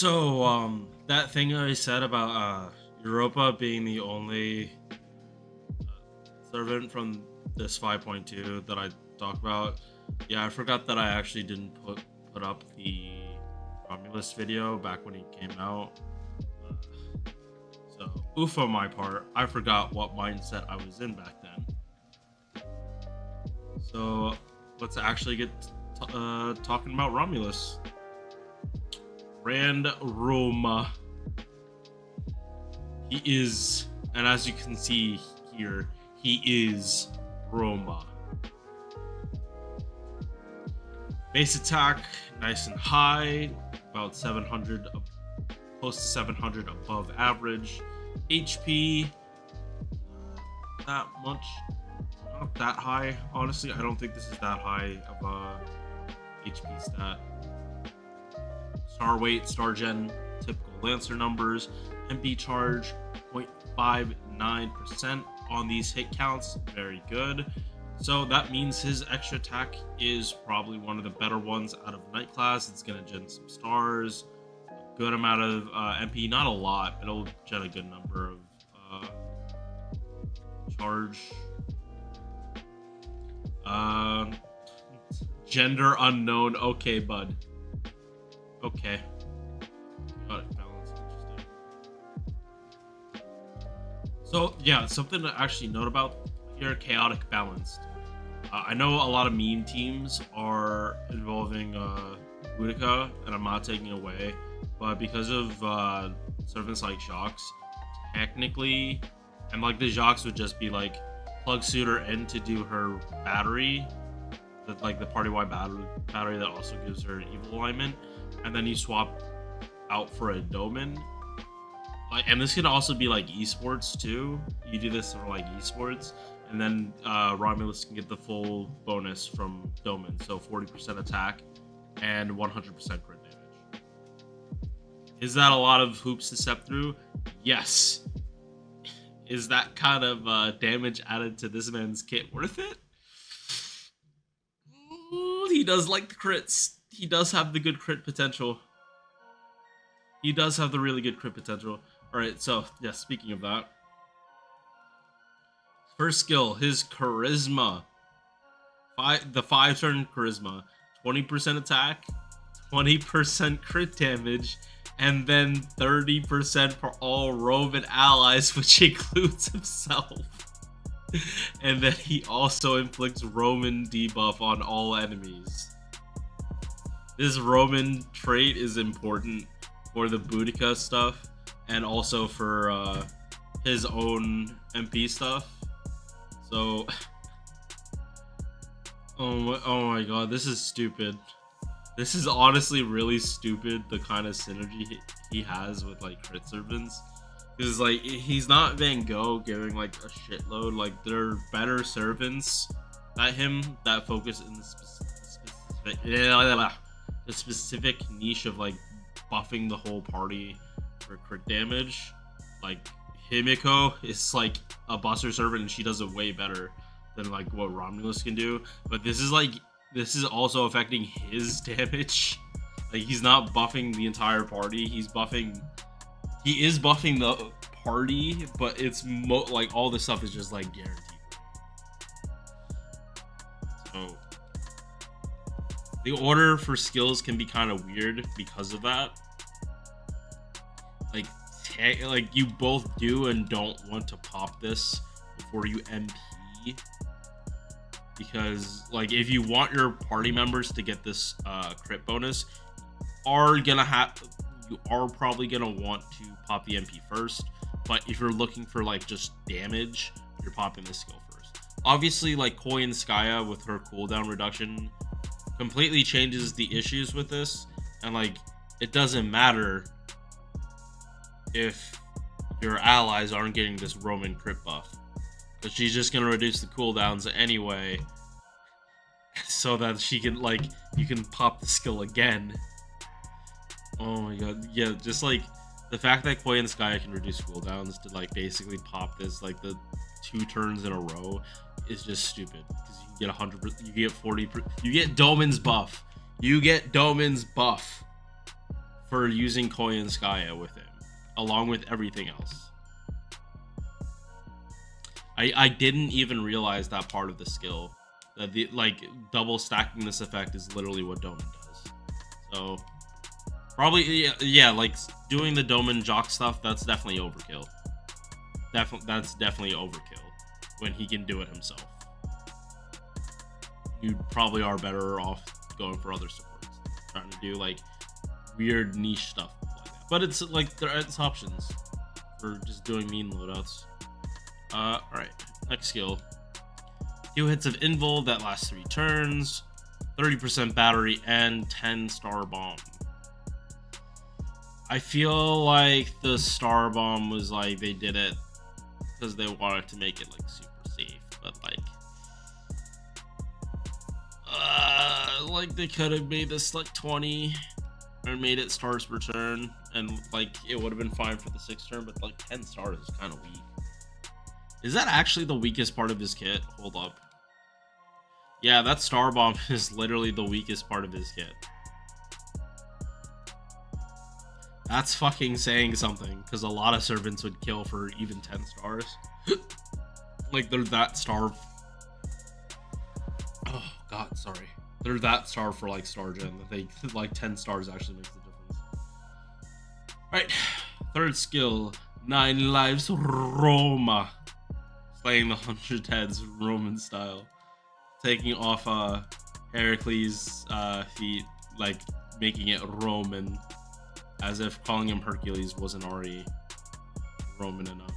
That thing I said about Europa being the only servant from this 5.2 that I talked about. Yeah, I forgot that I actually didn't put up the Romulus video back when he came out. So, oof on my part. I forgot what mindset I was in back then. So, let's actually get talking about Romulus. Rand Roma. He is, and as you can see here, he is Roma. Base attack, nice and high, about 700, close to 700 above average. HP, that much, not that high. Honestly, I don't think this is that high of a HP stat. Star weight, star gen, typical Lancer numbers. MP charge 0.59% on these hit counts, very good. So that means his extra attack is probably one of the better ones out of Knight class. It's gonna gen some stars, a good amount of MP, not a lot, but it'll gen a good number of charge. Gender unknown. Okay, bud. Okay. Got it. Balance. Interesting. So yeah, something to actually note about here: chaotic balanced. I know a lot of meme teams are involving Boudica, and I'm not taking it away, but because of servants like Jacques, technically, and like the Jacques would just be like plug suitor in to do her battery, like the party-wide battery that also gives her evil alignment, and then you swap out for a Doman. Like, and this could also be like esports too. You do this for like esports, and then Romulus can get the full bonus from Doman, so 40% attack and 100% crit damage. Is that a lot of hoops to step through? Yes. Is that kind of damage added to this man's kit worth it? Ooh, he does like the crits. He does have the good crit potential. He does have the really good crit potential. Alright, so, yeah, speaking of that. First skill, his Charisma. The 5-turn Charisma. 20% attack, 20% crit damage, and then 30% for all Roman allies, which includes himself. And then he also inflicts Roman debuff on all enemies. This Roman trait is important for the Boudica stuff, and also for his own MP stuff. So, oh my god, this is stupid. This is honestly really stupid, the kind of synergy he has with like crit servants. Because like, he's not Van Gogh giving like a shitload. Like, there are better servants at him that focus in the specific niche of like buffing the whole party for crit damage. Like, Himiko is like a buster servant and she does it way better than like what Romulus can do. But this is also affecting his damage. Like, he's not buffing the entire party. He is buffing the party, but it's like all this stuff is just like guaranteed. So the order for skills can be kind of weird because of that. Like you both do and don't want to pop this before you MP, because like if you want your party members to get this crit bonus, you are probably gonna want to pop the MP first. But if you're looking for like just damage, you're popping this skill first. Obviously, like Koi and Skya with her cooldown reduction completely changes the issues with this, and like it doesn't matter if your allies aren't getting this Roman crit buff, but she's just gonna reduce the cooldowns anyway, so that she can like you can pop the skill again. Oh my god, yeah, just like the fact that Koi and Skya can reduce cooldowns to like basically pop this like the 2 turns in a row is just stupid, because you can get 100%, you get 40%, you get Doman's buff. You get Doman's buff for using Koyanskaya with him, along with everything else. I didn't even realize that part of the skill, that the double stacking this effect is literally what Doman does. So probably yeah, like doing the Doman Jock stuff, that's definitely overkill. That's definitely overkill when he can do it himself. You probably are better off going for other supports, trying to do like weird niche stuff like that. But it's like it's options for just doing mean loadouts. Alright, next skill. 2 hits of invul that lasts 3 turns, 30% battery, and 10 star bomb. I feel like the star bomb was like they did it because they wanted to make it like super safe, but like they could have made this like 20 or made it stars per turn, and like it would have been fine for the 6th turn, but like 10 stars is kind of weak. Is that actually the weakest part of his kit? Hold up. Yeah, that star bomb is literally the weakest part of his kit. That's fucking saying something, because a lot of servants would kill for even 10 stars. Like, they're that starved. Oh, God, sorry. They're that starved for, like, star gen that they, like, 10 stars actually makes the difference. Alright, 3rd skill. 9 lives Roma. Slaying the 100 heads Roman style. Taking off Heracles' feet, like, making it Roman. As if calling him Hercules wasn't already Roman enough.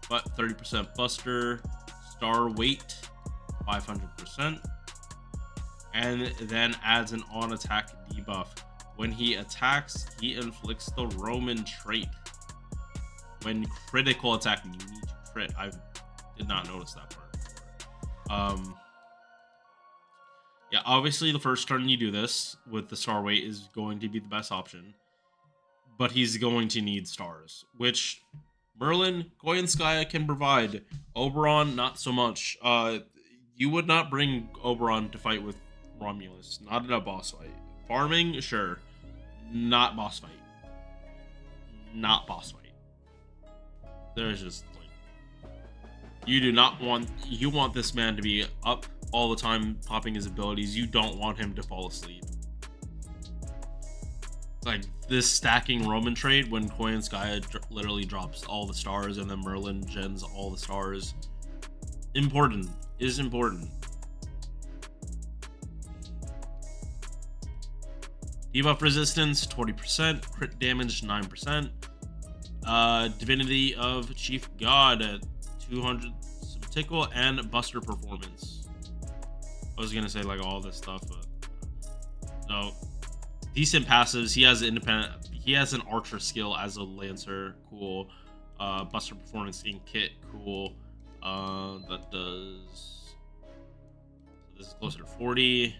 But 30% buster, star weight, 500%. And then adds an on-attack debuff. When he attacks, he inflicts the Roman trait. When critical attacking, you need to crit. I did not notice that part before. Yeah, obviously the first turn you do this with the star weight is going to be the best option. But he's going to need stars, which Merlin, Koyanskaya can provide. Oberon, not so much. You would not bring Oberon to fight with Romulus, not in a boss fight. Farming, sure. Not boss fight. Not boss fight. There's just like, you do not want, you want this man to be up all the time popping his abilities. You don't want him to fall asleep. Like this stacking Roman trade when Koyanskaya literally drops all the stars and then Merlin gens all the stars. Important. Is important. Debuff resistance 20%, crit damage 9%. Divinity of Chief God at 200 tickle and buster performance. I was gonna say like all this stuff, but no. Decent passives. He has independent. He has an archer skill as a lancer. Cool. Buster performance in kit. Cool. That does. This is closer to 40.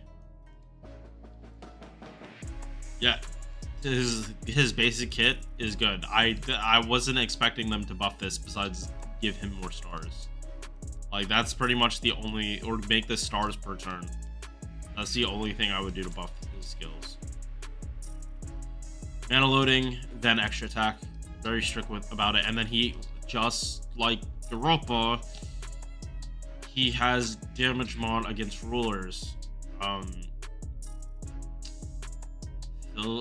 Yeah, his basic kit is good. I wasn't expecting them to buff this besides give him more stars. Like that's pretty much the only, or make this stars per turn. That's the only thing I would do to buff his skills. Mana loading, then extra attack. Very strict about it. And then he, just like Europa, he has damage mod against rulers.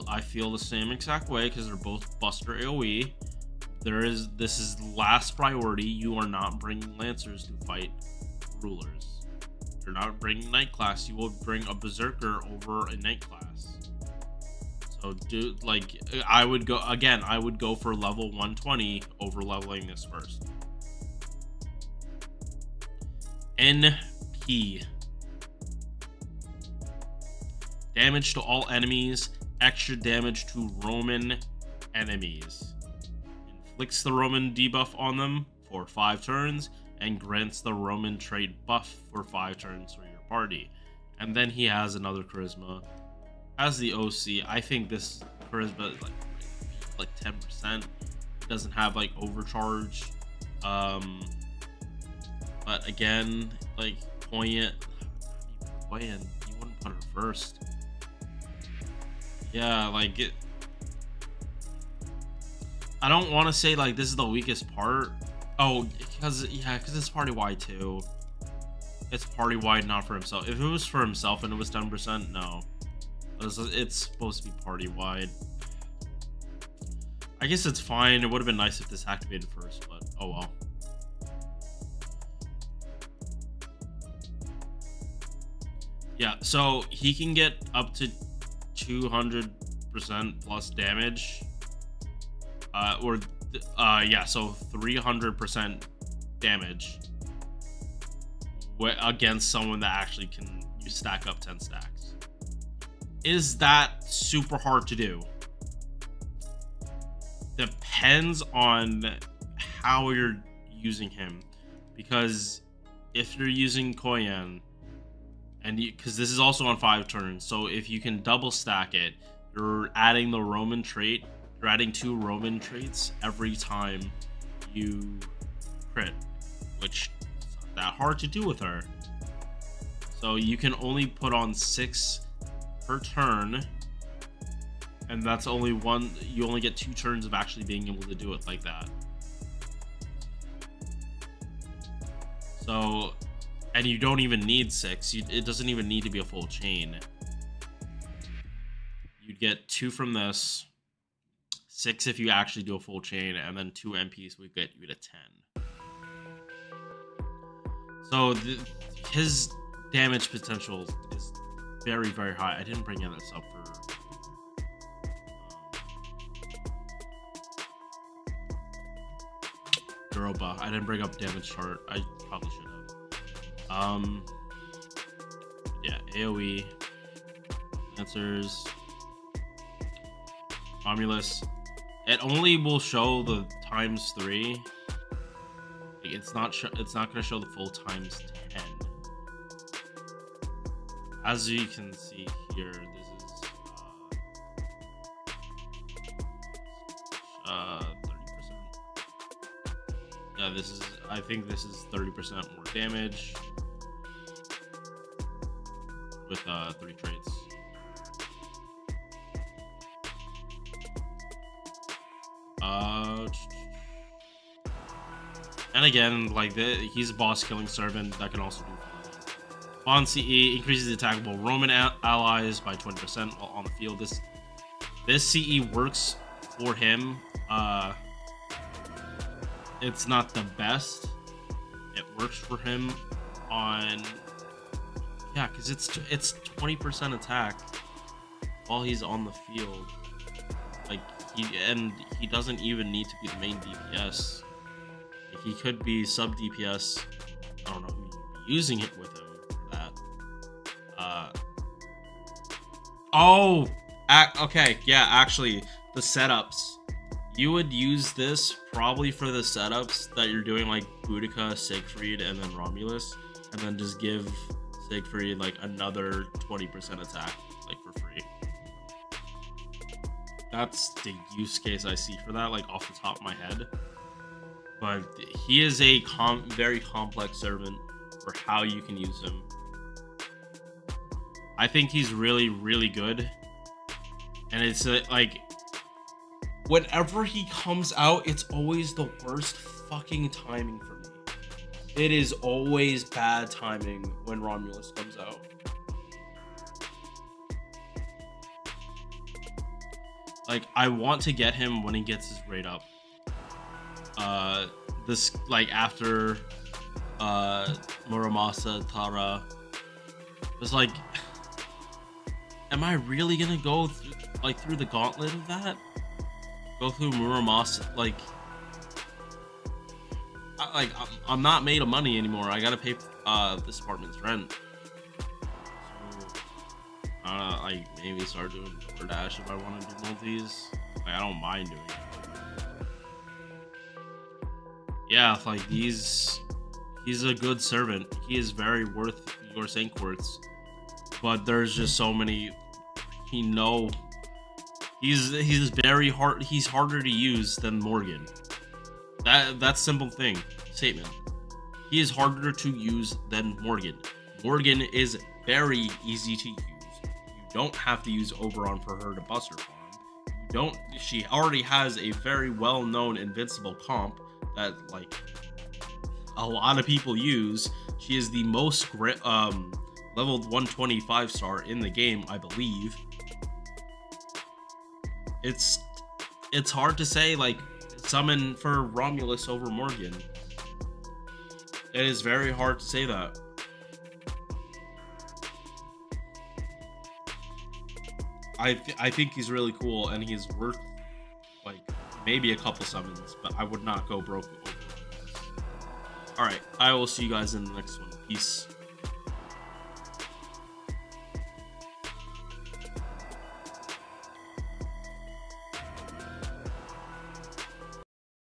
I feel the same exact way because they're both buster AoE. This is last priority. You are not bringing lancers to fight rulers. You're not bringing knight class. You will bring a berserker over a knight class. So dude, like I would go again. I would go for level 120 over leveling this first. NP. Damage to all enemies. Extra damage to Roman enemies. Inflicts the Roman debuff on them for 5 turns and grants the Roman trait buff for 5 turns for your party. And then he has another charisma. As the OC, I think this charisma is like 10%. It doesn't have like overcharge. But again, like poignant. You wouldn't put her first. Yeah, like I don't want to say like this is the weakest part. Oh, because it's party wide too. It's party wide, not for himself. If it was for himself and it was 10%, no. It's supposed to be party wide. I guess it's fine. It would have been nice if this activated first, but oh well. Yeah, so he can get up to 200% plus damage. Yeah, so 300% damage against someone that actually can stack up 10 stacks. Is that super hard to do? Depends on how you're using him, because if you're using Koyan, and because this is also on 5 turns, so if you can double stack it, you're adding the Roman trait. You're adding 2 Roman traits every time you crit, which is not that hard to do with her. So you can only put on 6 per turn, and that's only one. You only get 2 turns of actually being able to do it like that. So, and you don't even need 6. It doesn't even need to be a full chain. You'd get 2 from this. 6 if you actually do a full chain, and then 2 MPs would get you to 10. So his damage potential is very, very high. I didn't bring this up for Europa. I didn't bring up damage chart. I probably should have. Yeah, AoE, Lancers, Romulus. It only will show the ×3. Like, it's not gonna show the full ×10. As you can see here, this is 30%. Yeah, this is. I think this is 30% more damage with 3 traits. And again, like he's a boss killing servant that can also do on CE, increases the attackable Roman allies by 20% while on the field. This CE works for him. It's not the best. It works for him on, yeah, because it's 20% attack while he's on the field. Like he doesn't even need to be the main DPS. He could be sub DPS. I don't know who you'd be using it with him for that. Okay, yeah, actually, the setups. You would use this probably for the setups that you're doing, like Boudica, Siegfried, and then Romulus, and then just give Siegfried like another 20% attack, like for free. That's the use case I see for that, like off the top of my head. But he is a very complex servant for how you can use him. I think he's really, really good. And it's like, whenever he comes out, it's always the worst fucking timing for me. It is always bad timing when Romulus comes out. Like, I want to get him when he gets his rate up. This, like, after Muramasa, Tara. It's like, am I really gonna go through the gauntlet of that? Go through Muramasa, I'm not made of money anymore. I gotta pay this apartment's rent. So, like, maybe start doing DoorDash if I want to do multis. Like, I don't mind doing it. Yeah, like, he's a good servant. He is very worth your Saint Quartz. But there's just so many. He's very hard. He's harder to use than Morgan. That's simple thing statement. He is harder to use than Morgan. Morgan is very easy to use. You don't have to use Oberon for her to bust her farm. You she already has a very well-known invincible comp that like a lot of people use. She is the most leveled 125 star in the game, I believe. It's hard to say like summon for Romulus over Morgan. It is very hard to say that. I think he's really cool, and he's worth like maybe a couple summons, but I would not go broke over. All right, I will see you guys in the next one. Peace.